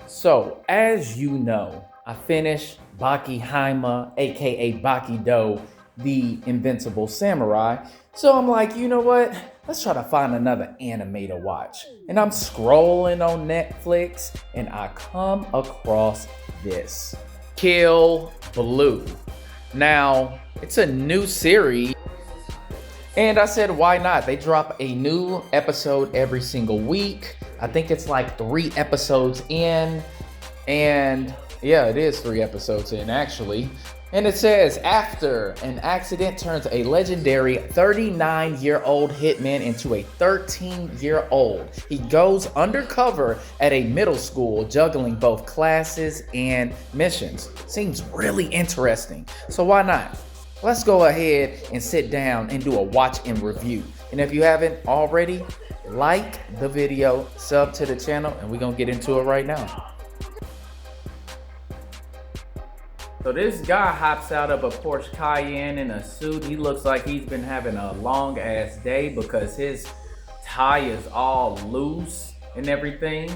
So, as you know, I finished Baki Haima, aka Baki Do, the Invincible Samurai. So I'm like, you know what? Let's try to find another anime to watch. And I'm scrolling on Netflix and I come across this Kill Blue. Now, it's a new series. And I said, why not? They drop a new episode every single week. I think it's like 3 episodes in. And yeah, it is 3 episodes in actually. And it says, after an accident turns a legendary 39-year-old hitman into a 13-year-old, he goes undercover at a middle school, juggling both classes and missions. Seems really interesting. So why not? Let's go ahead and sit down and do a watch and review. And if you haven't already, like the video, sub to the channel, and we're gonna get into it right now. So this guy hops out of a Porsche Cayenne in a suit. He looks like he's been having a long ass day because his tie is all loose and everything.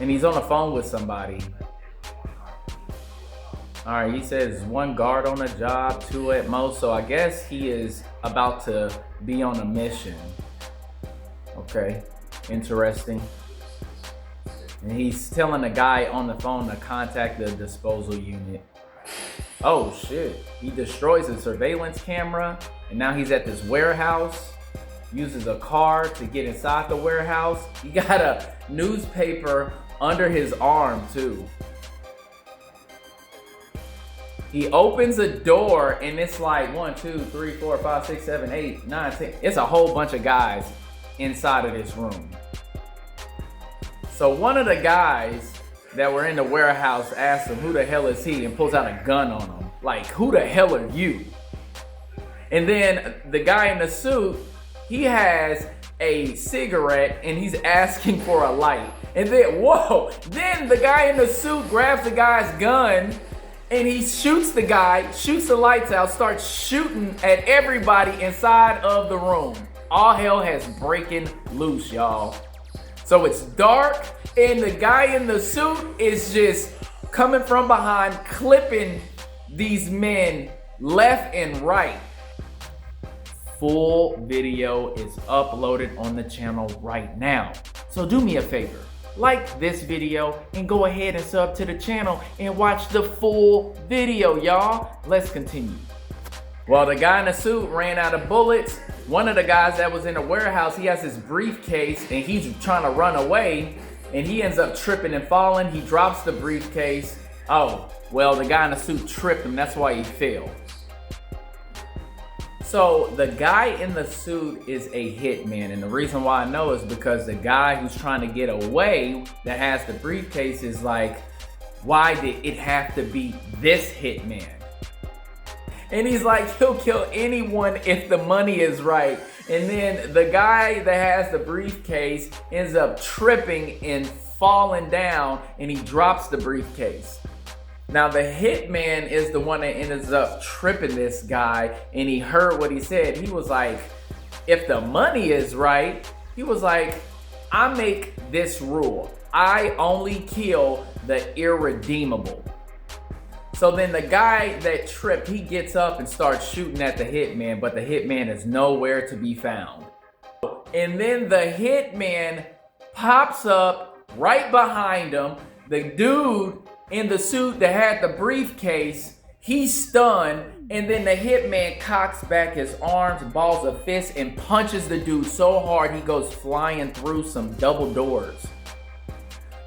And he's on the phone with somebody. All right, he says 1 guard on the job, 2 at most. So I guess he is about to be on a mission. Okay, interesting. And he's telling the guy on the phone to contact the disposal unit. Oh shit, he destroys a surveillance camera and now he's at this warehouse. Uses a car to get inside the warehouse. He got a newspaper under his arm too. He opens a door and it's like 1, 2, 3, 4, 5, 6, 7, 8, 9, 10. It's a whole bunch of guys inside of this room. So one of the guys that were in the warehouse asked him, who the hell is he? And pulls out a gun on him. Like, who the hell are you? And then the guy in the suit, he has a cigarette and he's asking for a light. And then, whoa, then the guy in the suit grabs the guy's gun and he shoots the guy, shoots the lights out, starts shooting at everybody inside of the room. All hell has breaking loose, y'all. So it's dark and the guy in the suit is just coming from behind, clipping these men left and right. Full video is uploaded on the channel right now. So do me a favor. Like this video and go ahead and sub to the channel and watch the full video, y'all. Let's continue. Well, the guy in the suit ran out of bullets. One of the guys that was in the warehouse, he has his briefcase and he's trying to run away and he ends up tripping and falling. He drops the briefcase. Oh, well, the guy in the suit tripped him. That's why he fell. So the guy in the suit is a hitman, and the reason why I know is because the guy who's trying to get away that has the briefcase is like, why did it have to be this hitman? And he's like, he'll kill anyone if the money is right. And then the guy that has the briefcase ends up tripping and falling down and he drops the briefcase. Now the hitman is the one that ends up tripping this guy and he heard what he said. He was like, if the money is right, he was like, I make this rule. I only kill the irredeemable. So then the guy that tripped, he gets up and starts shooting at the hitman, but the hitman is nowhere to be found. And then the hitman pops up right behind him. The dude in the suit that had the briefcase, he's stunned, and then the hitman cocks back his arms, balls a fist, and punches the dude so hard he goes flying through some double doors.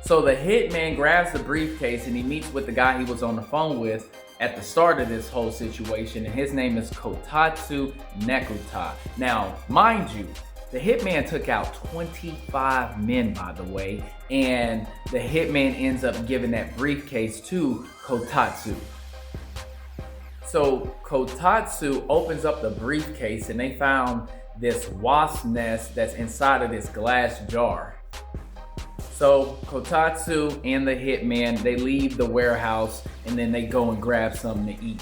So the hitman grabs the briefcase and he meets with the guy he was on the phone with at the start of this whole situation, and his name is Kotatsu Nekuta. Now, mind you, the hitman took out 25 men, by the way, and the hitman ends up giving that briefcase to Kotatsu. So Kotatsu opens up the briefcase and they found this wasp nest that's inside of this glass jar. So Kotatsu and the hitman, they leave the warehouse and then they go and grab something to eat.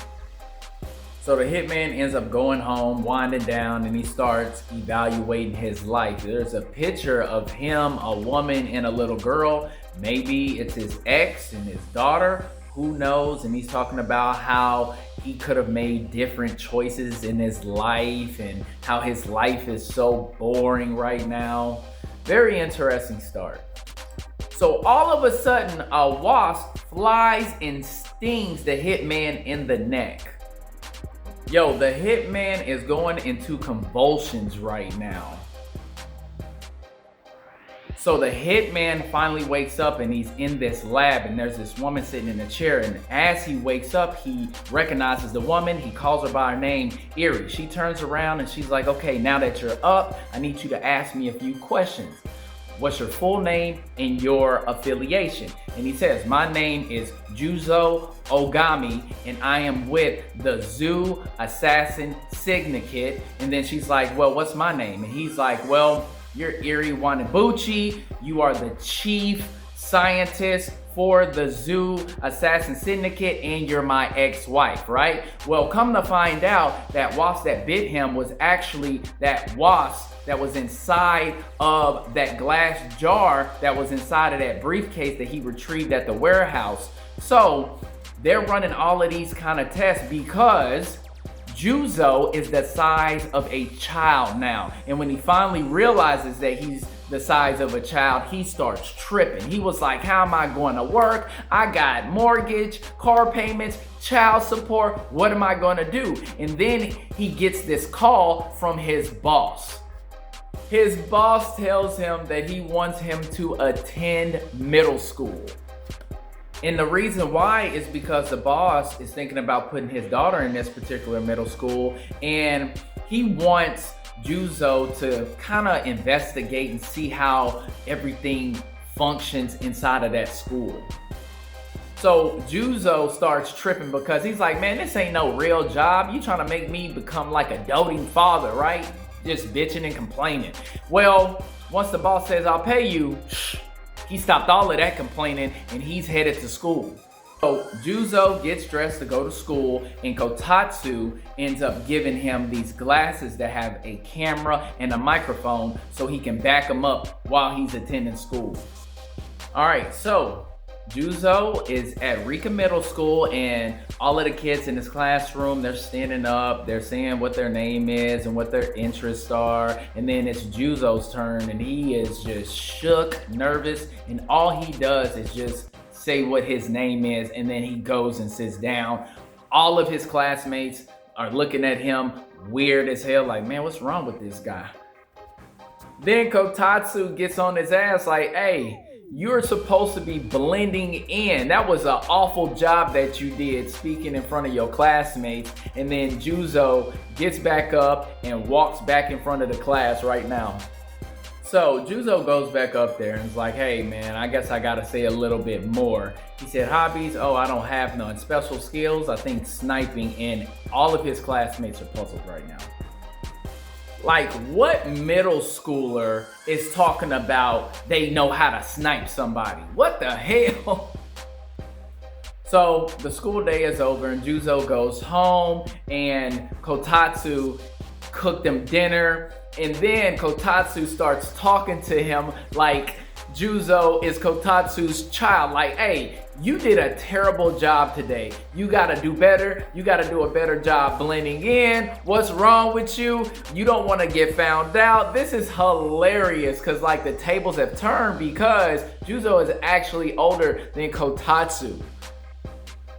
So the hitman ends up going home, winding down, and he starts evaluating his life. There's a picture of him, a woman, and a little girl. Maybe it's his ex and his daughter. Who knows? And he's talking about how he could have made different choices in his life and how his life is so boring right now. Very interesting start. So all of a sudden, a wasp flies and stings the hitman in the neck. Yo, the hitman is going into convulsions right now. So the hitman finally wakes up and he's in this lab, and there's this woman sitting in a chair, and as he wakes up, he recognizes the woman. He calls her by her name, Erie. She turns around and she's like, okay, now that you're up, I need you to ask me a few questions. What's your full name and your affiliation? And he says, my name is Juzo Ogami, and I am with the Zoo Assassin Syndicate. And then she's like, well, what's my name? And he's like, well, you're Erie Wanabuchi. You are the chief scientist for the Zoo Assassin Syndicate, and you're my ex-wife, right? Well, come to find out, that wasp that bit him was actually that wasp that was inside of that glass jar that was inside of that briefcase that he retrieved at the warehouse. So they're running all of these kind of tests because Juzo is the size of a child now. And when he finally realizes that he's the size of a child, he starts tripping. He was like, how am I going to work? I got mortgage, car payments, child support. What am I going to do? And then he gets this call from his boss. His boss tells him that he wants him to attend middle school. And the reason why is because the boss is thinking about putting his daughter in this particular middle school, and he wants Juzo to kind of investigate and see how everything functions inside of that school. So Juzo starts tripping because he's like, man, this ain't no real job. You trying to make me become like a doting father, right? Just bitching and complaining. Well, once the boss says, I'll pay you, he stopped all of that complaining and he's headed to school. So Juzo gets dressed to go to school, and Kotatsu ends up giving him these glasses that have a camera and a microphone so he can back him up while he's attending school. All right, so Juzo is at Rika Middle School, and all of the kids in his classroom, they're standing up, they're saying what their name is and what their interests are, and then it's Juzo's turn, and he is just shook, nervous, and all he does is just say what his name is, and then he goes and sits down. All of his classmates are looking at him weird as hell, like, man, what's wrong with this guy? Then Kotatsu gets on his ass like, hey, you're supposed to be blending in. That was an awful job that you did speaking in front of your classmates. And then Juzo gets back up and walks back in front of the class right now. So Juzo goes back up there and is like, hey man, I guess I gotta say a little bit more. He said, hobbies, oh, I don't have none. Special skills, I think sniping, and all of his classmates are puzzled right now. Like, what middle schooler is talking about they know how to snipe somebody? What the hell? So the school day is over and Juzo goes home, and Kotatsu cooked them dinner, and then Kotatsu starts talking to him like Juzo is Kotatsu's child. Like, hey, you did a terrible job today. You gotta do better. You gotta do a better job blending in. What's wrong with you? You don't wanna get found out. This is hilarious because like the tables have turned because Juzo is actually older than Kotatsu.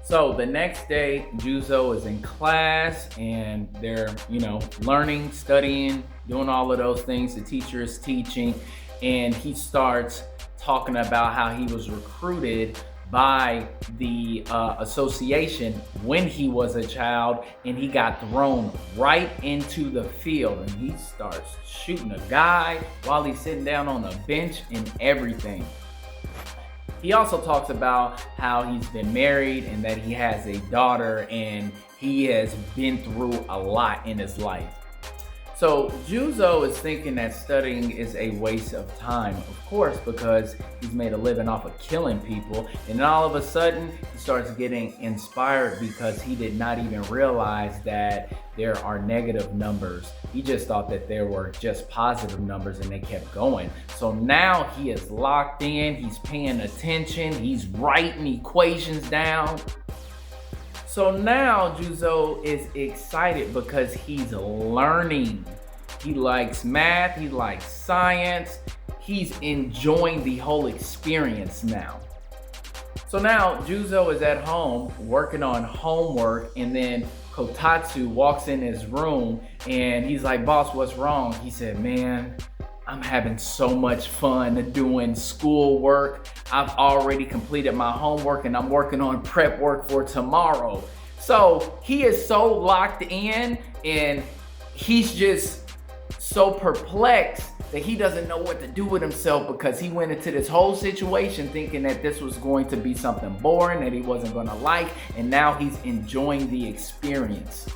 So the next day, Juzo is in class and they're, learning, studying, doing all of those things. The teacher is teaching, and he starts talking about how he was recruited by the association when he was a child, and he got thrown right into the field, and he starts shooting a guy while he's sitting down on a bench and everything. He also talks about how he's been married and that he has a daughter, and he has been through a lot in his life. So Juzo is thinking that studying is a waste of time, of course, because he's made a living off of killing people. And then all of a sudden, he starts getting inspired because he did not even realize that there are negative numbers. He just thought that there were just positive numbers and they kept going. So now he is locked in, he's paying attention, he's writing equations down. So now Juzo is excited because he's learning. He likes math, he likes science, he's enjoying the whole experience now. So now Juzo is at home working on homework, and then Kotatsu walks in his room and he's like, "Boss, what's wrong?" He said, "Man, I'm having so much fun doing schoolwork. I've already completed my homework and I'm working on prep work for tomorrow." So he is so locked in and he's just so perplexed that he doesn't know what to do with himself, because he went into this whole situation thinking that this was going to be something boring that he wasn't going to like, and now he's enjoying the experience.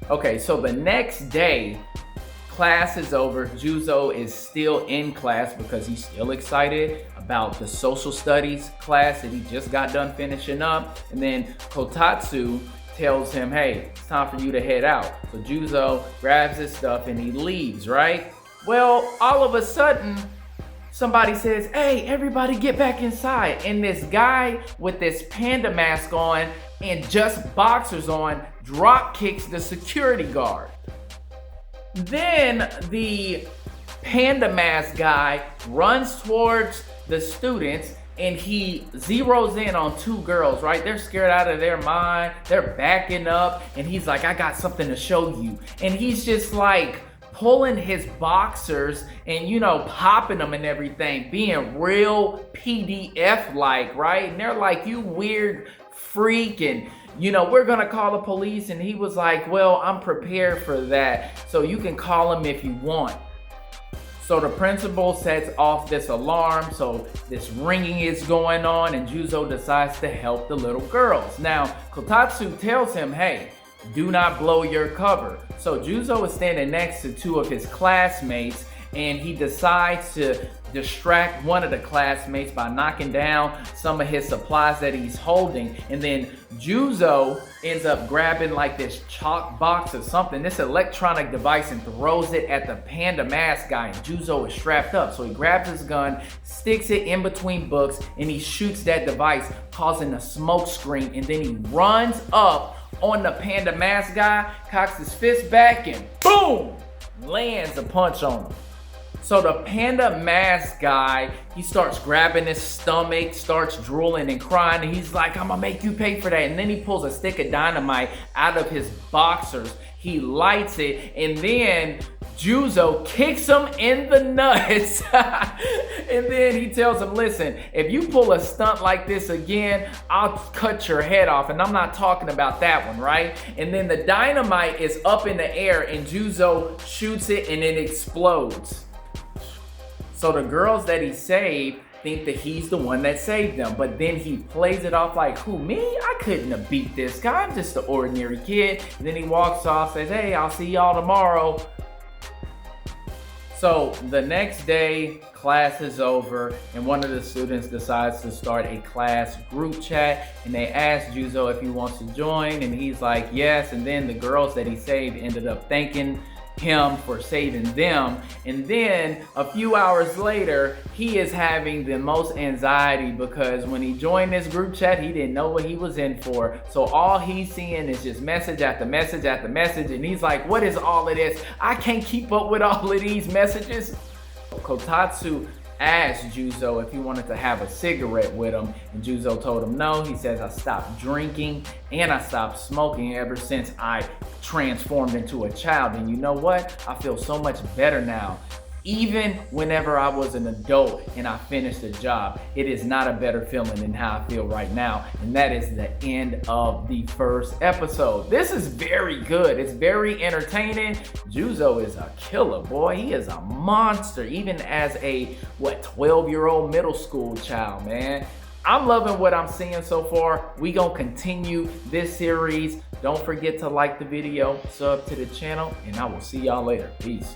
Okay, so the next day, class is over. Juzo is still in class because he's still excited about the social studies class that he just got done finishing up. And then Kotatsu tells him, "Hey, it's time for you to head out." So Juzo grabs his stuff and he leaves, right? Well, all of a sudden, somebody says, "Hey, everybody get back inside." And this guy with this panda mask on and just boxers on drop kicks the security guard. Then the panda mask guy runs towards the students and he zeroes in on two girls, right? They're scared out of their mind. They're backing up and he's like, "I got something to show you." And he's just like pulling his boxers and, popping them and everything, being real PDF-like, right? And they're like, "You weird freak, and we're gonna call the police." And he was like, "Well, I'm prepared for that, so you can call him if you want." So the principal sets off this alarm, so this ringing is going on, and Juzo decides to help the little girls. Now, Kotatsu tells him, "Hey, do not blow your cover." So Juzo is standing next to two of his classmates, and he decides to distract one of the classmates by knocking down some of his supplies that he's holding. And then Juzo ends up grabbing like this chalk box or something, this electronic device, and throws it at the panda mask guy. And Juzo is strapped up, so he grabs his gun, sticks it in between books, and he shoots that device, causing a smoke screen. And then he runs up on the panda mask guy, cocks his fist back, and boom, lands a punch on him. So the panda mask guy, he starts grabbing his stomach, starts drooling and crying, and he's like, "I'm gonna make you pay for that." And then he pulls a stick of dynamite out of his boxers. He lights it, and then Juzo kicks him in the nuts. And then he tells him, "Listen, if you pull a stunt like this again, I'll cut your head off." And I'm not talking about that one, right? And then the dynamite is up in the air, and Juzo shoots it, and it explodes. So the girls that he saved think that he's the one that saved them, but then he plays it off like, "Who, me? I couldn't have beat this guy. I'm just an ordinary kid." And then he walks off, says, "Hey, I'll see y'all tomorrow." So the next day, class is over, and one of the students decides to start a class group chat, and they ask Juzo if he wants to join, and he's like, yes. And then the girls that he saved ended up thanking him for saving them. And then a few hours later, he is having the most anxiety because when he joined this group chat, he didn't know what he was in for. So all he's seeing is just message after message after message, and he's like, "What is all of this? I can't keep up with all of these messages." Kotatsu asked Juzo if he wanted to have a cigarette with him, and Juzo told him no. He says, "I stopped drinking and I stopped smoking ever since I transformed into a child, and you know what? I feel so much better now. Even whenever I was an adult and I finished a job, it is not a better feeling than how I feel right now." And that is the end of the first episode. This is very good. It's very entertaining. Juzo is a killer, boy. He is a monster, even as a 12-year-old middle school child, man. I'm loving what I'm seeing so far. We gonna continue this series Don't forget to like the video, sub to the channel, and I will see y'all later. Peace.